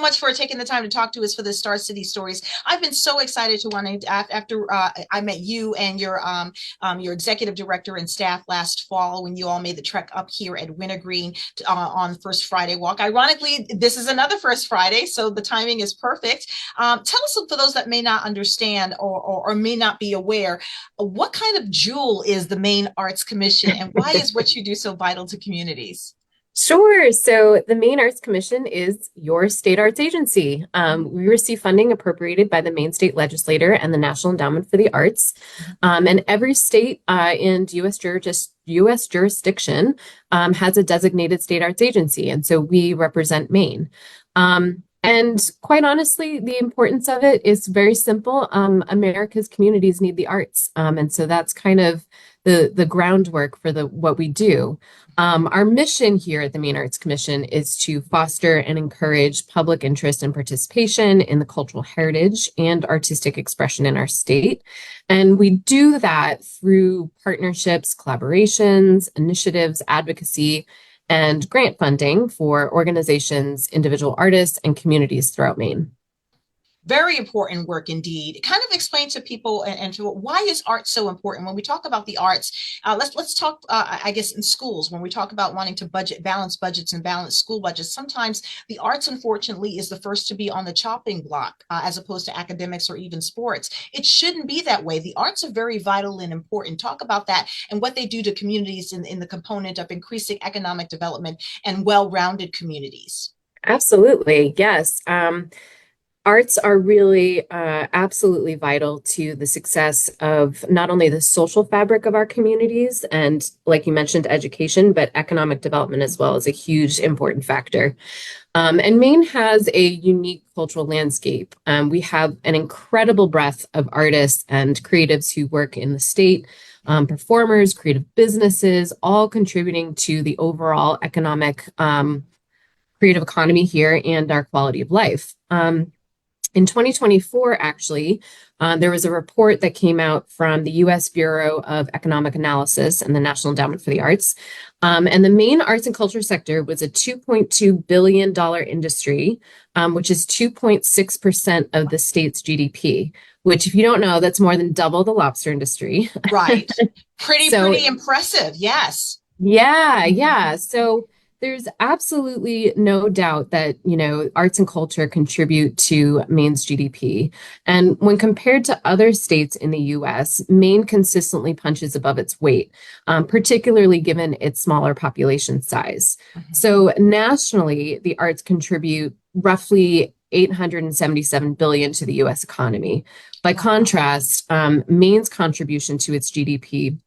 much for taking the time to talk to us for the Star City Stories. I've been so excited to want to after I met you and your executive director and staff last fall when you all made the trek up here at Wintergreen on First Friday Walk. Ironically, this is another First Friday, so the timing is perfect. Tell us, for those that may not understand or may not be aware, what kind of jewel is the Maine Arts Commission, and why is what you do so vital to communities? Sure. So the Maine Arts Commission is your state arts agency. We receive funding appropriated by the Maine State Legislature and the National Endowment for the Arts. And every state and U.S. jurisdiction has a designated state arts agency. And so we represent Maine. And quite honestly, the importance of it is very simple. America's communities need the arts. And so that's kind of the groundwork for what we do. Our mission here at the Maine Arts Commission is to foster and encourage public interest and participation in the cultural heritage and artistic expression in our state. And we do that through partnerships, collaborations, initiatives, advocacy, and grant funding for organizations, individual artists, and communities throughout Maine. Very important work indeed. Kind of explain to people and to why is art so important? When we talk about the arts, let's talk, I guess, in schools, when we talk about wanting to balance budgets and balance school budgets, sometimes the arts, unfortunately, is the first to be on the chopping block as opposed to academics or even sports. It shouldn't be that way. The arts are very vital and important. Talk about that and what they do to communities in the component of increasing economic development and well-rounded communities. Absolutely, yes. Arts are really absolutely vital to the success of not only the social fabric of our communities and, like you mentioned, education, but economic development as well is a huge important factor. And Maine has a unique cultural landscape. We have an incredible breadth of artists and creatives who work in the state, performers, creative businesses, all contributing to the overall economic creative economy here and our quality of life. In 2024, actually, there was a report that came out from the U.S. Bureau of Economic Analysis and the National Endowment for the Arts. And the Maine arts and culture sector was a $2.2 billion industry, which is 2.6% of the state's GDP, which, if you don't know, that's more than double the lobster industry. Right. Pretty impressive. Yes. Yeah. So there's absolutely no doubt that, arts and culture contribute to Maine's GDP. And when compared to other states in the US, Maine consistently punches above its weight, particularly given its smaller population size. So nationally, the arts contribute roughly $877 billion to the US economy. By contrast, Maine's contribution to its GDP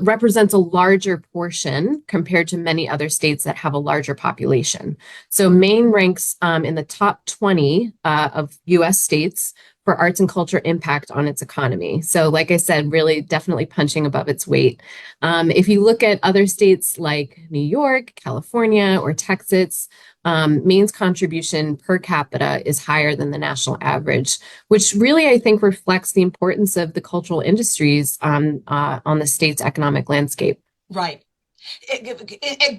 represents a larger portion compared to many other states that have a larger population. So Maine ranks in the top 20 of US states for arts and culture impact on its economy. So like I said, really definitely punching above its weight. If you look at other states like New York, California, or Texas, Maine's contribution per capita is higher than the national average, which really, I think, reflects the importance of the cultural industries on the state's economic landscape. Right.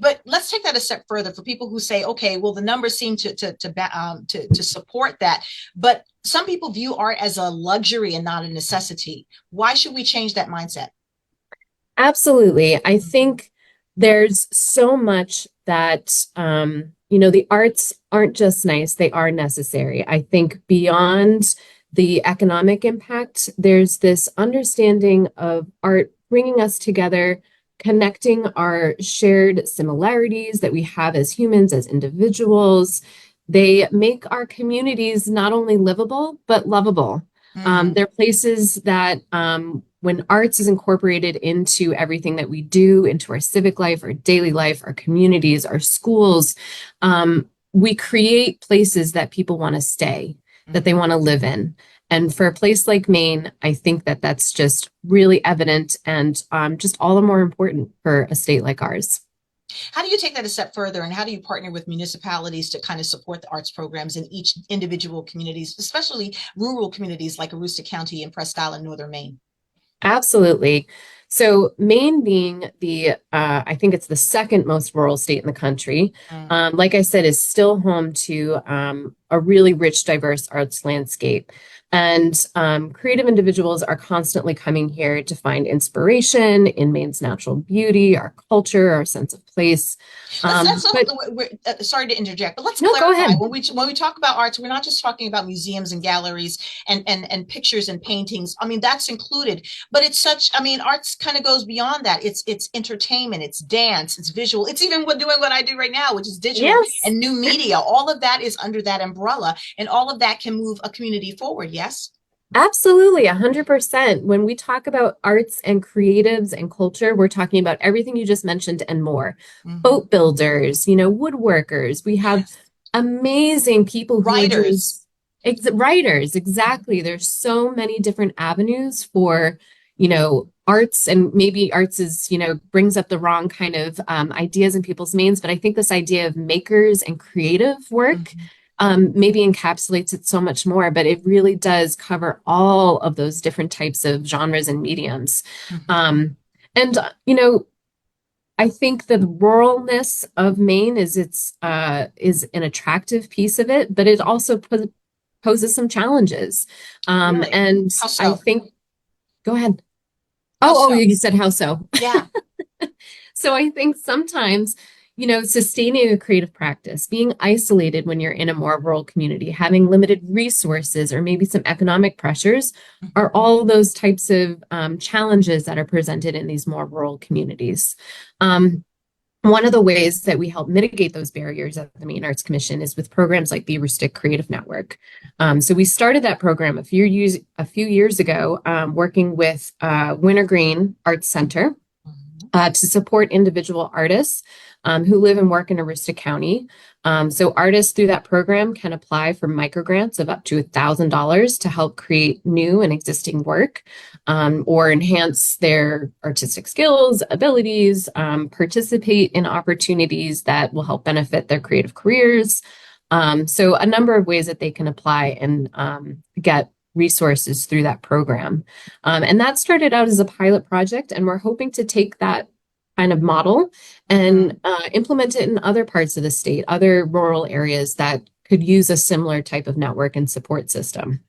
But let's take that a step further for people who say, okay, well, the numbers seem to support that. But some people view art as a luxury and not a necessity. Why should we change that mindset? Absolutely. I think there's so much that the arts aren't just nice, they are necessary. I think beyond the economic impact, there's this understanding of art bringing us together, connecting our shared similarities that we have as humans, as individuals. They make our communities not only livable, but lovable. They're places that when arts is incorporated into everything that we do, into our civic life, our daily life, our communities, our schools, we create places that people want to stay, that they want to live in. And for a place like Maine, I think that that's just really evident and just all the more important for a state like ours. How do you take that a step further, and how do you partner with municipalities to kind of support the arts programs in each individual communities, especially rural communities like Aroostook County and Presque Isle in northern Maine? Absolutely. So Maine being I think it's the second most rural state in the country, Mm. like I said, is still home to a really rich, diverse arts landscape. And creative individuals are constantly coming here to find inspiration in Maine's natural beauty, our culture, our sense of place. But Sorry to interject, but let's no, go clarify ahead. when we talk about arts, we're not just talking about museums and galleries and pictures and paintings. I mean, that's included, but it's such. I mean, arts kind of goes beyond that. It's entertainment, it's dance, it's visual, it's even doing what I do right now, which is digital Yes. and new media. All of that is under that umbrella, and all of that can move a community forward. Yes. Absolutely, 100%. When we talk about arts and creatives and culture, we're talking about everything you just mentioned and more. Mm-hmm. Boat builders, woodworkers. We have Yes. amazing people who are doing Writers. writers, exactly. There's so many different avenues for, arts, and maybe arts is, brings up the wrong kind of ideas in people's minds. But I think this idea of makers and creative work Mm-hmm. maybe encapsulates it so much more, but it really does cover all of those different types of genres and mediums. Mm-hmm. And I think the ruralness of Maine is an attractive piece of it, but it also poses some challenges. Really? And How I so? think, go ahead. How Oh, so? you said how so? Yeah. So I think sometimes, sustaining a creative practice, being isolated when you're in a more rural community, having limited resources, or maybe some economic pressures are Mhm. all those types of challenges that are presented in these more rural communities. Um, One of the ways that we help mitigate those barriers at the Maine Arts Commission is with programs like the Rustic Creative Network. So we started that program a few years ago, working with Wintergreen Arts Center Mhm. to support individual artists who live and work in Aroostook County. So artists through that program can apply for microgrants of up to $1,000 to help create new and existing work or enhance their artistic skills, abilities, participate in opportunities that will help benefit their creative careers. So a number of ways that they can apply and get resources through that program. And that started out as a pilot project, and we're hoping to take that kind of model Mhm. and implement it in other parts of the state, other rural areas that could use a similar type of network and support system.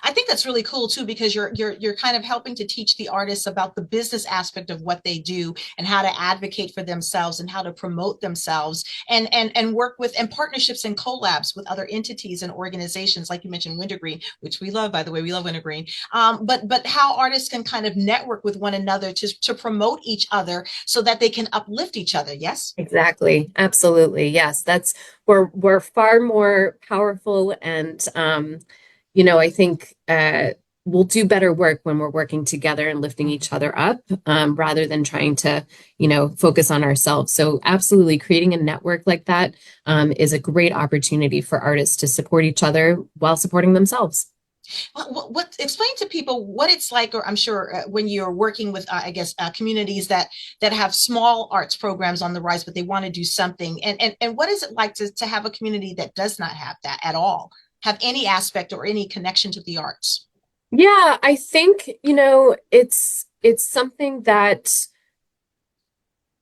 I think that's really cool too, because you're kind of helping to teach the artists about the business aspect of what they do and how to advocate for themselves and how to promote themselves and work with and partnerships and collabs with other entities and organizations, like you mentioned, Wintergreen, which we love, by the way. We love Wintergreen. But how artists can kind of network with one another to promote each other so that they can uplift each other. Yes. Exactly. Absolutely. Yes. We're far more powerful and I think we'll do better work when we're working together and lifting each other up rather than trying to, focus on ourselves. So absolutely creating a network like that is a great opportunity for artists to support each other while supporting themselves. Explain to people what it's like, or I'm sure when you're working with, I guess, communities that have small arts programs on the rise, but they want to do something. And what is it like to have a community that does not have that at all, have any aspect or any connection to the arts? Yeah, I think, it's something that,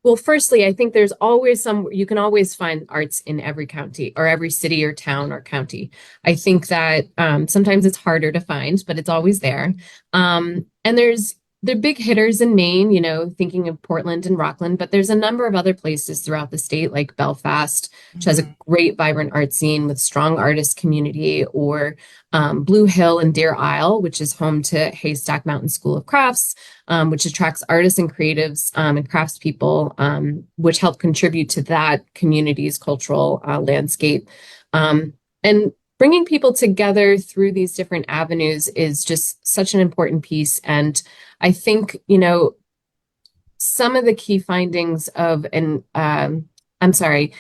well, firstly, I think you can always find arts in every county or every city or town or county. I think that sometimes it's harder to find, but it's always there. And they're big hitters in Maine, thinking of Portland and Rockland, but there's a number of other places throughout the state, like Belfast, which has a Mhm. great, vibrant art scene with strong artist community, or Blue Hill and Deer Isle, which is home to Haystack Mountain School of Crafts, which attracts artists and creatives and craftspeople, which help contribute to that community's cultural landscape. And bringing people together through these different avenues is just such an important piece. And I think, some of the key findings and I'm sorry,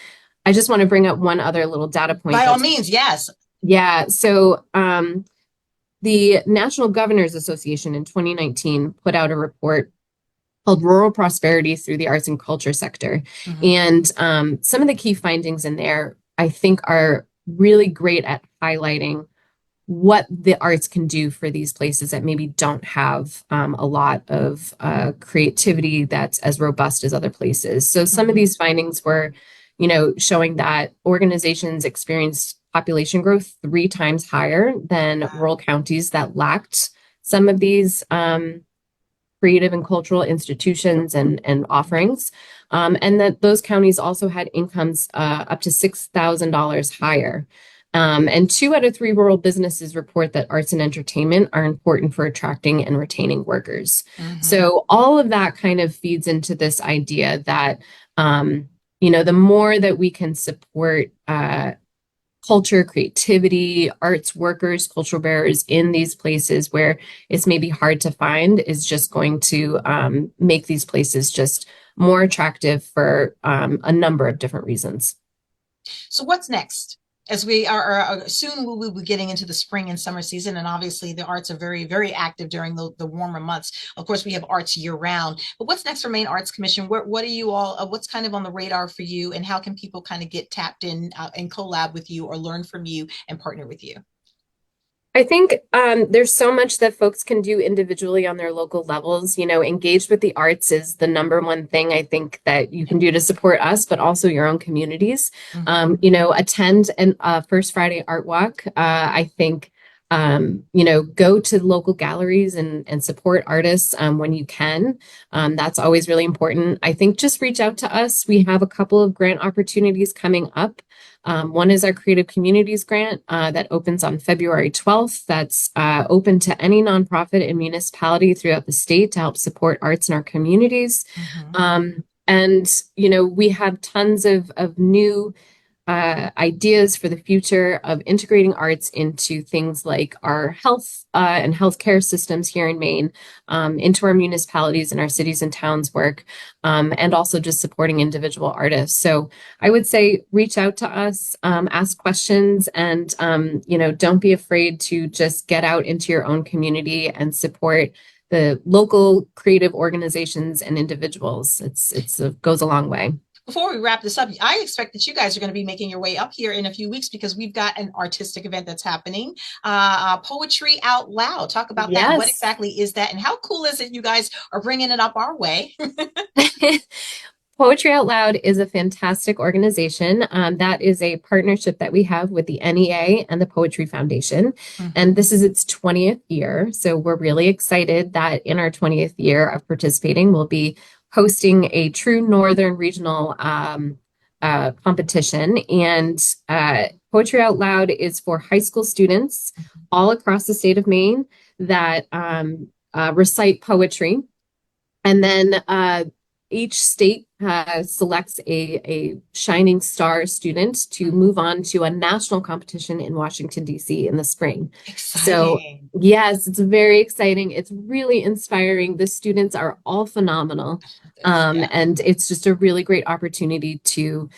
I just want to bring up one other little data point By all that's, means, yes. yeah. So, the National Governors Association in 2019 put out a report called Rural Prosperity Through the Arts and Culture Sector. Mhm. And some of the key findings in there, I think, are really great at highlighting what the arts can do for these places that maybe don't have a lot of creativity that's as robust as other places. So some of Mhm. these findings were, showing that organizations experienced population growth 3 times higher than Wow. rural counties that lacked some of these creative and cultural institutions and offerings. And that those counties also had incomes up to $6,000 higher. And 2 out of 3 rural businesses report that arts and entertainment are important for attracting and retaining workers. Mhm. So all of that kind of feeds into this idea that, the more that we can support culture, creativity, arts workers, cultural bearers in these places where it's maybe hard to find is just going to make these places just more attractive for a number of different reasons. So what's next? As we are soon, we will be getting into the spring and summer season, and obviously the arts are very, very active during the warmer months. Of course, we have arts year round. But what's next for Maine Arts Commission? What are you all? What's kind of on the radar for you, and how can people kind of get tapped in and collab with you, or learn from you and partner with you? I think there's so much that folks can do individually on their local levels. Engaged with the arts is the number one thing I think that you can do to support us, but also your own communities. Mhm. Attend an First Friday Art Walk. I think, go to local galleries and support artists when you can. That's always really important. I think just reach out to us. We have a couple of grant opportunities coming up. One is our Creative Communities Grant that opens on February 12th. That's open to any nonprofit and municipality throughout the state to help support arts in our communities. Mhm. And we have tons of new ideas for the future of integrating arts into things like our health and healthcare systems here in Maine, into our municipalities and our cities and towns work, and also just supporting individual artists. So I would say reach out to us, ask questions, and don't be afraid to just get out into your own community and support the local creative organizations and individuals. It goes a long way. Before we wrap this up, I expect that you guys are going to be making your way up here in a few weeks because we've got an artistic event that's happening. Poetry Out Loud. Talk about that. What Yes. exactly is that? And how cool is it you guys are bringing it up our way? Poetry Out Loud is a fantastic organization. That is a partnership that we have with the NEA and the Poetry Foundation. And Mhm. this is its 20th year. So we're really excited that in our 20th year of participating, we'll be hosting a true Northern regional competition. And Poetry Out Loud is for high school students all across the state of Maine that recite poetry. And then each state selects a shining star student to move on to a national competition in Washington, D.C. in the spring. So, Exciting. yes, it's very exciting. It's really inspiring. The students are all phenomenal. Yeah. And it's just a really great opportunity to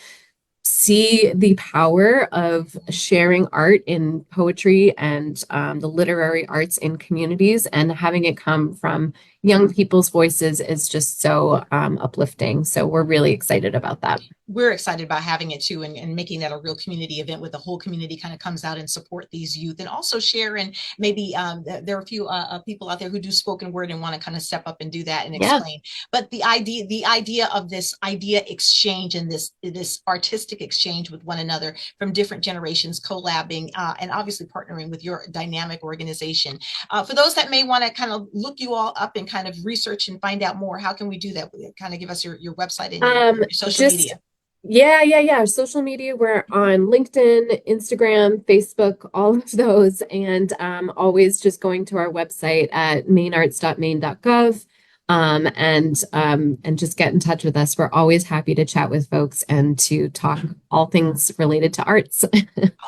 see the power of sharing art in poetry and the literary arts in communities, and having it come from young people's voices is just so uplifting. So we're really excited about that. We're excited about having it too, and making that a real community event where the whole community kind of comes out and support these youth, and also share. And maybe there are a few people out there who do spoken word and want to kind of step up and do that and Yeah. explain. But the idea of this idea exchange, and this artistic exchange with one another from different generations, collabing, and obviously partnering with your dynamic organization. For those that may want to kind of look you all up and kind of research and find out more, how can we do that? Kind of give us your website and your social Just media. yeah. Social media. We're on LinkedIn, Instagram, Facebook, all of those, and always just going to our website at mainarts.maine.gov, and just get in touch with us. We're always happy to chat with folks and to talk all things related to arts.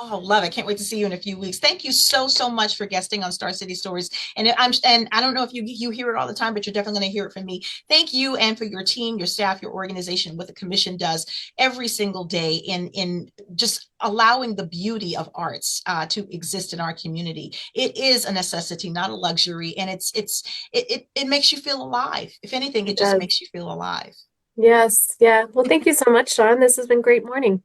Oh, love it. Can't wait to see you in a few weeks. Thank you so much for guesting on Star City Stories. And I don't know if you hear it all the time, but you're definitely going to hear it from me. Thank you, and for your team, your staff, your organization, what the commission does every single day in just allowing the beauty of arts to exist in our community. It is a necessity, not a luxury, and it makes you feel alive. If anything, it just Yes. makes you feel alive. Yes. Yeah. Well, thank you so much, Sean. This has been great morning.